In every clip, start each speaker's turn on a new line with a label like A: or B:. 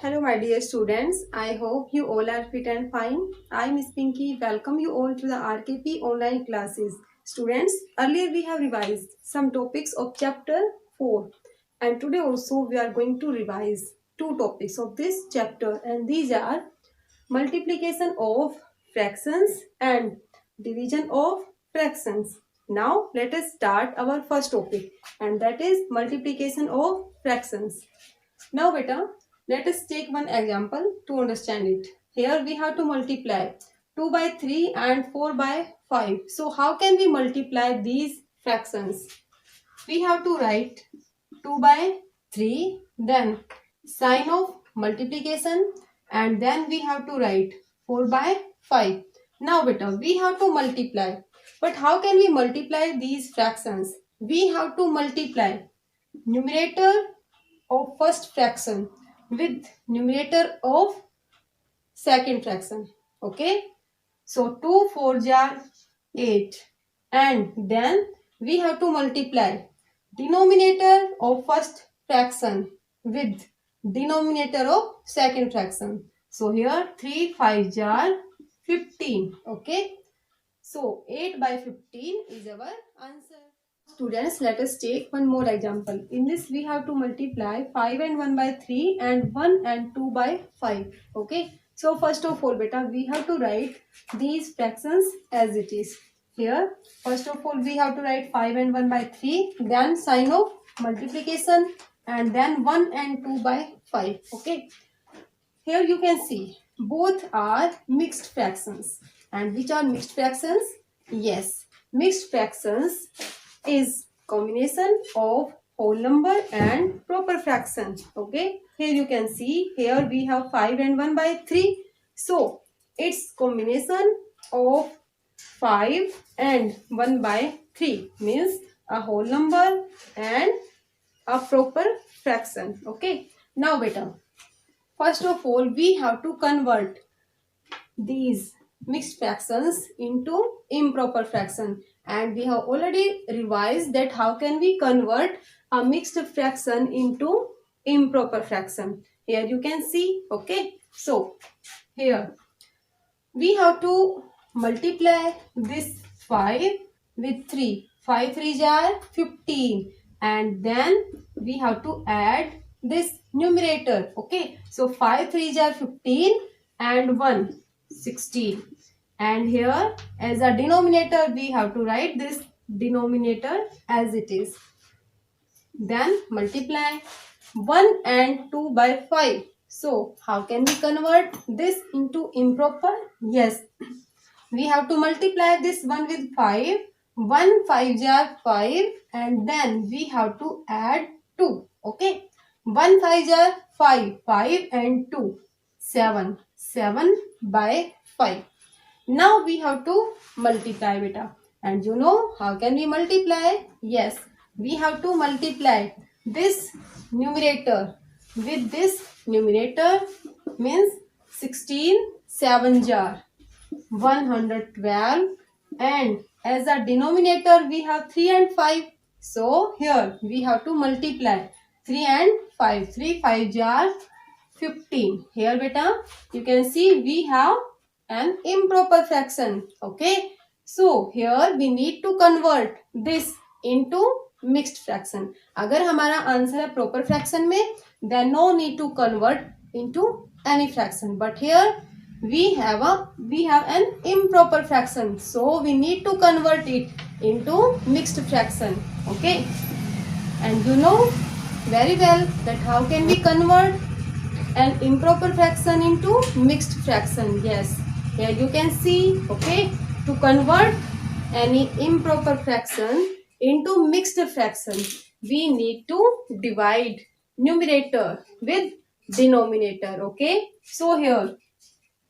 A: Hello, my dear students. I hope you all are fit and fine. I, Miss Pinky, welcome you all to the RKP online classes. Students, earlier we have revised some topics of chapter 4, and today also we are going to revise two topics of this chapter, and these are multiplication of fractions and division of fractions. Now, let us start our first topic, and that is multiplication of fractions. Now beta, let us take one example to understand it. Here we have to multiply 2 by 3 and 4 by 5. So how can we multiply these fractions? We have to write 2 by 3, then sign of multiplication, and then we have to write 4 by 5. Now beta, we have to multiply. But how can we multiply these fractions? We have to multiply numerator of first fraction with numerator of second fraction. Okay. So 2 4 jar 8, and then we have to multiply denominator of first fraction with denominator of second fraction. So here 3 5 jar 15. Okay. So 8 by 15 is our answer. Students, let us take one more example. In this, we have to multiply 5 and 1 by 3 and 1 and 2 by 5. Okay. So, first of all, beta, we have to write these fractions as it is. Here, first of all, we have to write 5 and 1 by 3, then sign of multiplication, and then 1 and 2 by 5. Okay. Here you can see both are mixed fractions. And which are mixed fractions? Yes, mixed fractions is combination of whole number and proper fraction. Okay, here you can see, here we have 5 and 1 by 3. So, it's combination of 5 and 1 by 3 means a whole number and a proper fraction. Okay, now beta, first of all, we have to convert these mixed fractions into improper fraction, and we have already revised that how can we convert a mixed fraction into improper fraction. Here you can see. Okay, so here we have to multiply this 5 with 3. 5 3 are 15, and then we have to add this numerator. Okay, so 5 3 are 15 and 1 16, and here as a denominator we have to write this denominator as it is. Then multiply 1 and 2 by 5. So, how can we convert this into improper? Yes, we have to multiply this 1 with 5. 1 5 jar 5, and then we have to add 2. Okay, 1 5 jar 5, 5 and 2, 7. 7 by 5. Now we have to multiply beta. And you know how can we multiply? Yes, we have to multiply this numerator with this numerator means 16 7 jar 112, and as a denominator we have 3 and 5. So here we have to multiply 3 and 5. 3 5 jar 15. Here beta, you can see we have an improper fraction. Okay, so here we need to convert this into mixed fraction. अगर हमारा answer है proper fraction में, then no need to convert into any fraction. But here we have an improper fraction, so we need to convert it into mixed fraction. Okay, and you know very well that how can we convert an improper fraction into mixed fraction. Yes, here you can see. Okay, to convert any improper fraction into mixed fraction, we need to divide numerator with denominator. Okay, so here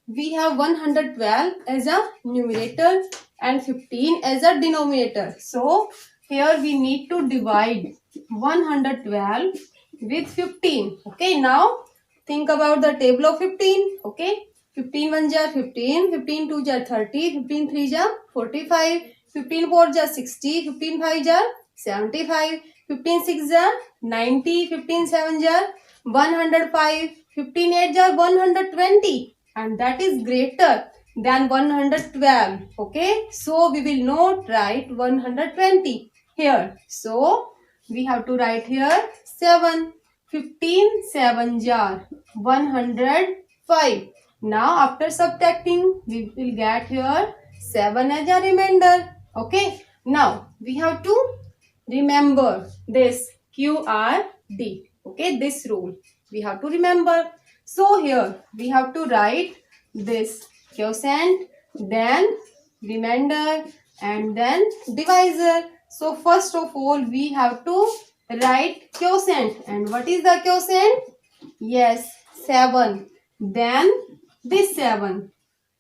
A: we have 112 as a numerator and 15 as a denominator. So here we need to divide 112 with 15. Okay, now think about the table of 15. Okay, 15 1 jar 15, 15 2 jar 30, 15 3 jar 45, 15 4 jar 60, 15 5 jar 75, 15 6 jar 90, 15 7 jar 105, 15 8 are 120 and that is greater than 112. Okay, so we will not write 120 here. So we have to write here 7. 15 7 jar 105. Now after subtracting we will get here 7 as a remainder. Okay, now we have to remember this QRD. Okay, this rule we have to remember. So here we have to write this quotient, then remainder, and then divisor. So first of all we have to write quotient. And what is the quotient? Yes, 7. Then this 7.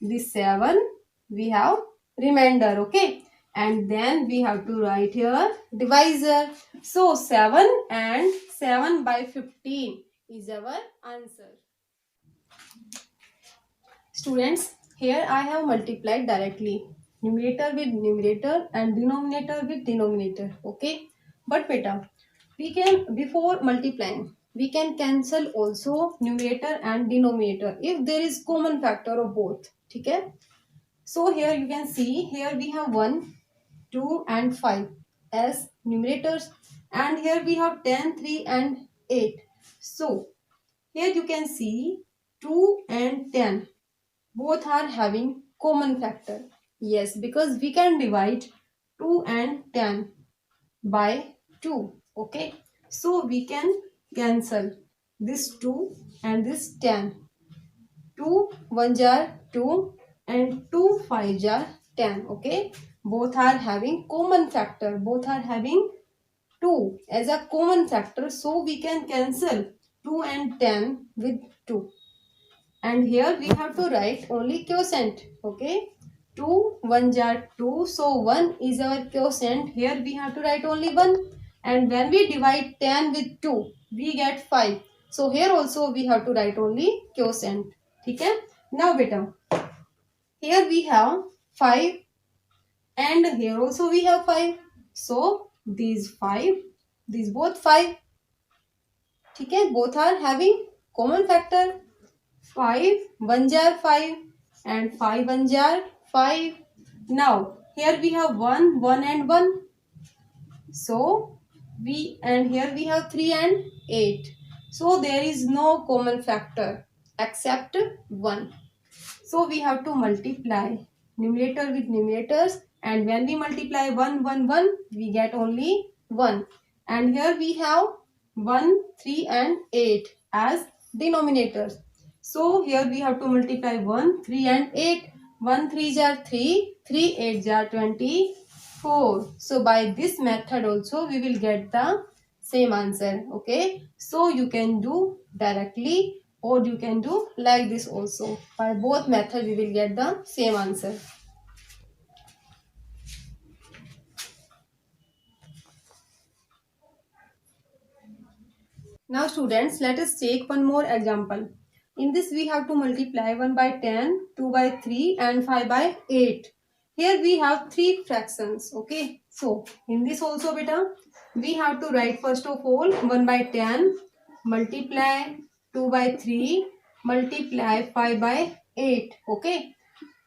A: This 7 we have remainder. Okay, and then we have to write here divisor. So 7 and 7 by 15 is our answer. Students, here I have multiplied directly numerator with numerator and denominator with denominator. Okay, but beta, we can, before multiplying, we can cancel also numerator and denominator if there is common factor of both. Okay, so here you can see, here we have 1, 2 and 5 as numerators, and here we have 10, 3 and 8. So here you can see 2 and 10 both are having common factor. Yes, because we can divide 2 and 10 by 2. Okay, so we can cancel this 2 and this 10. 2 1 jar 2 and 2 5 jar 10. Okay, both are having common factor, both are having 2 as a common factor, so we can cancel 2 and 10 with 2. And here we have to write only quotient. Okay, 2 1 jar 2, so 1 is our quotient. Here we have to write only 1, and when we divide 10 with 2 we get 5. So here also we have to write only quotient. Okay, now beta, here we have 5 and here also we have 5. So these 5, these both 5. Okay, both are having common factor. 5 1 jar 5 and 5 1 jar 5. Now here we have 1 1 and 1. So we, and here we have 3 and 8. So there is no common factor except 1. So we have to multiply numerator with numerators, and when we multiply 1 1 1 we get only 1. And here we have 1 3 and 8 as denominators. So here we have to multiply 1 3 and 8. 1 3 jar 3, 3 8 jar 24. So by this method also we will get the same answer. Okay, so you can do directly or you can do like this also. By both methods we will get the same answer. Now students, let us take one more example. In this we have to multiply 1 by 10, 2 by 3 and 5 by 8. Here we have 3 fractions. Okay, so in this also beta, we have to write first of all 1 by 10 multiply 2 by 3 multiply 5 by 8. Okay,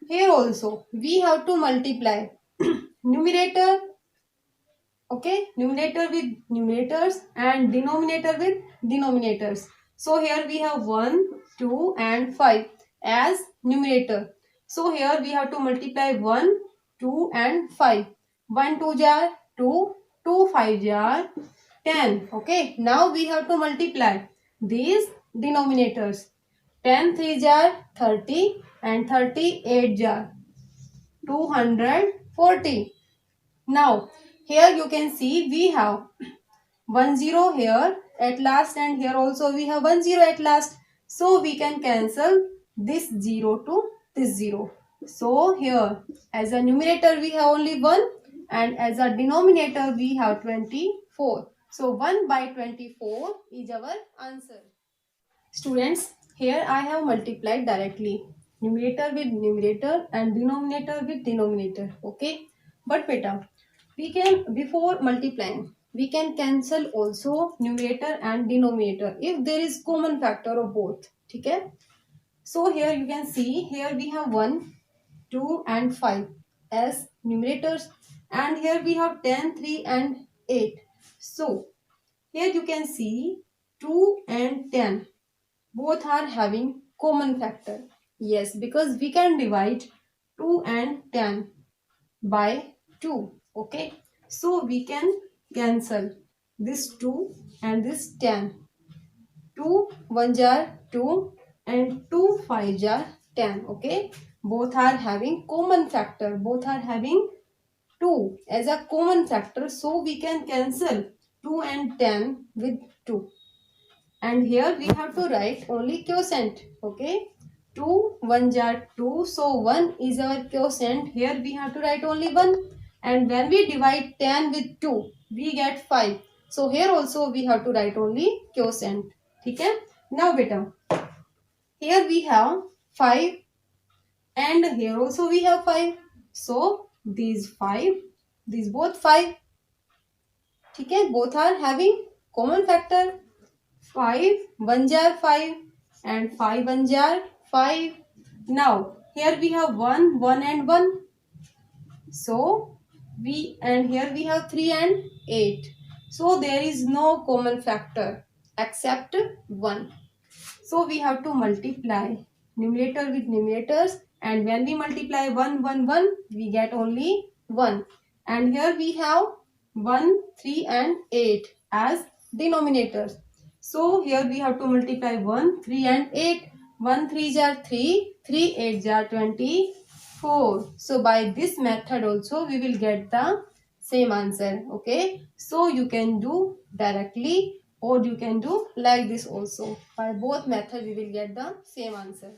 A: here also we have to multiply numerator. Okay, numerator with numerators and denominator with denominators. So here we have 1, 2 and 5 as numerator. So here we have to multiply 1, 2 and 5. 1 2 jar 2, 2 5 jar 10. Okay, now we have to multiply these denominators. 10 3 jar 30 and 38 jar 240. Now here you can see we have 1 0 here at last, and here also we have 1 0 at last. So we can cancel this 0 to this 0. So here as a numerator we have only 1 and as a denominator we have 24. So 1 by 24 is our answer. Students, here I have multiplied directly numerator with numerator and denominator with denominator. Okay, but beta, we can, before multiplying we can cancel also numerator and denominator if there is common factor of both. ठीक है. So here you can see, here we have 1, 2 and 5 as numerators, and here we have 10, 3 and 8. So here you can see 2 and 10 both are having common factor. Yes, because we can divide 2 and 10 by 2. Okay, so we can cancel this 2 and this 10. 2 1 jar 2 and 2 5 jar 10. Okay, both are having common factor, both are having 2 as a common factor, so we can cancel 2 and 10 with 2. And here we have to write only quotient. Okay, 2 1 jar 2, so 1 is our quotient. Here we have to write only 1, and when we divide 10 with 2 we get 5. So here also we have to write only quotient. Okay, now beta, here we have 5 and here also we have 5, so these 5, these both 5. Okay, both are having common factor. 5 1 jar 5 and 5 1 jar 5. Now here we have 1 1 and 1, so we, and here we have 3 and 8, so there is no common factor except 1. So we have to multiply numerator with numerators, and when we multiply 1 1 1 we get only 1, and here we have 1 3 and 8 as denominators. So here we have to multiply 1 3 and 8. 1 3 jar 3, 3 8 jar 24. So by this method also we will get the same answer. Okay, so you can do directly or you can do like this also. By both method we will get the same answer.